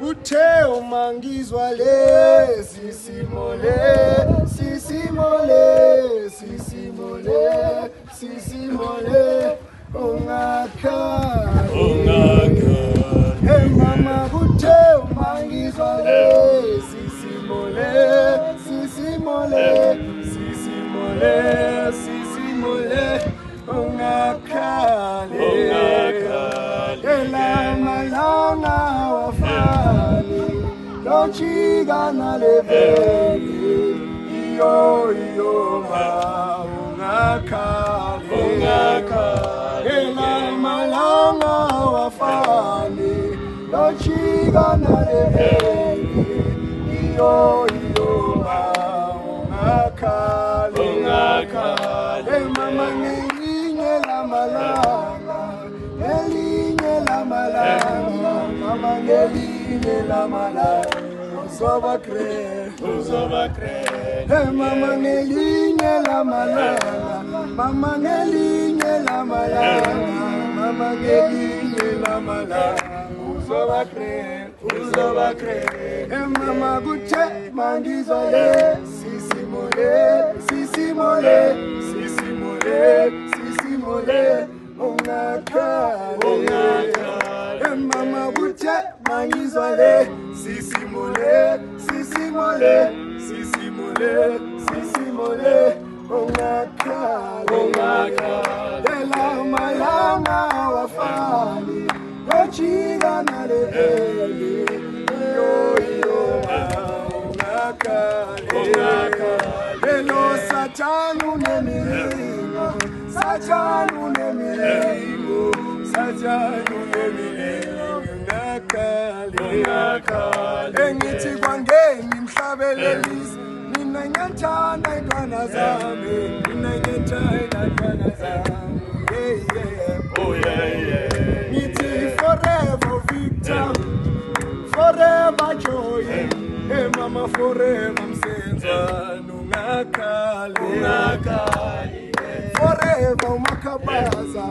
kuthe umangizwa le sisimole sisimole sisimole sisimole ungakhala hey mama kuthe umangizwa le sisimole sisimole sisimole sisimole ungakhala ela malanga wafani lochika naleveli iyo iyo ma ungakhala ela malanga wafani lochika naleveli iyo iyo ma ungakhala mama ngelinye la malanga ngelinye la malanga mama ngelinye la malanga uzoba kre hey mama ngelinye la malanga mama ngelinye la malanga mama ngelinye la malanga uzoba kre hey mama kuthe mangizwa le sisimole sisimole sisimole sisimole ungakhala mama kuthe mangizwa le sisimole sisimole sisimole sisimole ungakhala ela malanga wafani lochika naleveli iyo iyo ungakhala elo satani unemilingo satani unemilingo satani unemilingo ungakhala engithi kwangeni mhlabelelisi mina ngiyathanda intwana zami mina ngiyathanda intwana zami oh yeah ngithi forever victor forever joy hey mama forever msenzana ungakhala forever umakabaza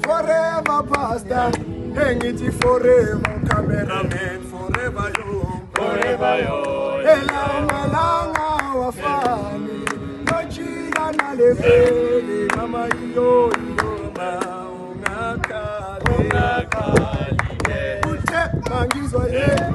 forever pastor hey ngithi forever cameraman forever yo ela malanga wafani lochika naleveli mama iyo ma ungakhala uthe mangizwa le